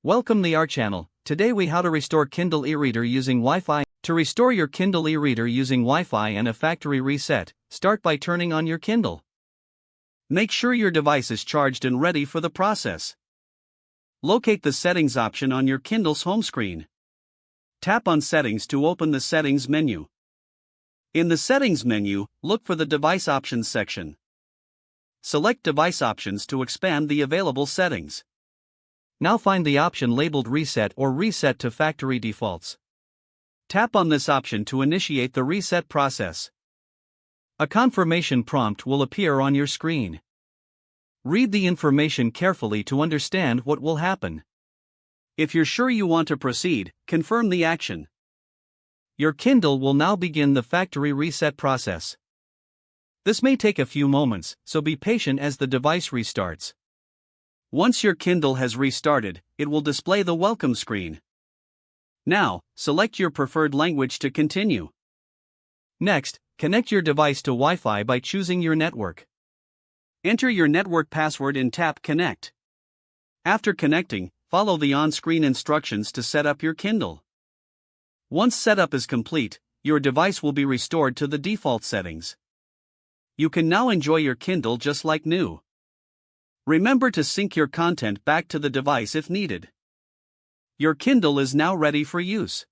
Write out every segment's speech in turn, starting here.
Welcome to our channel. Today we how to restore Kindle e-reader using Wi-Fi. To restore your Kindle e-reader using Wi-Fi and a factory reset, start by turning on your Kindle. Make sure your device is charged and ready for the process. Locate the settings option on your Kindle's home screen. Tap on settings to open the settings menu. In the settings menu, look for the device options section. Select device options to expand the available settings. Now find the option labeled Reset or Reset to Factory Defaults. Tap on this option to initiate the reset process. A confirmation prompt will appear on your screen. Read the information carefully to understand what will happen. If you're sure you want to proceed, confirm the action. Your Kindle will now begin the factory reset process. This may take a few moments, so be patient as the device restarts. Once your Kindle has restarted, it will display the welcome screen. Now, select your preferred language to continue. Next, connect your device to Wi-Fi by choosing your network. Enter your network password and tap Connect. After connecting, follow the on-screen instructions to set up your Kindle. Once setup is complete, your device will be restored to the default settings. You can now enjoy your Kindle just like new. Remember to sync your content back to the device if needed. Your Kindle is now ready for use.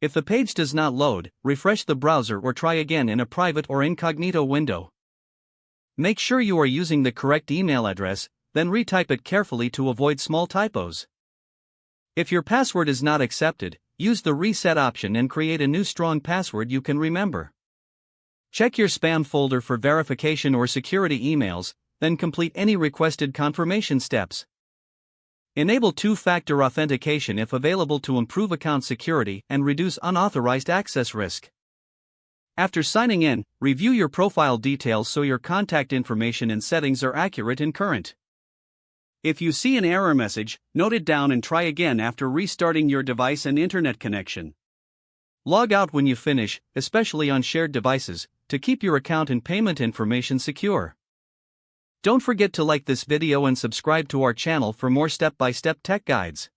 If the page does not load, refresh the browser or try again in a private or incognito window. Make sure you are using the correct email address, then retype it carefully to avoid small typos. If your password is not accepted, use the reset option and create a new strong password you can remember. Check your spam folder for verification or security emails, then complete any requested confirmation steps. Enable two-factor authentication if available to improve account security and reduce unauthorized access risk. After signing in, review your profile details so your contact information and settings are accurate and current. If you see an error message, note it down and try again after restarting your device and internet connection. Log out when you finish, especially on shared devices, to keep your account and payment information secure. Don't forget to like this video and subscribe to our channel for more step-by-step tech guides.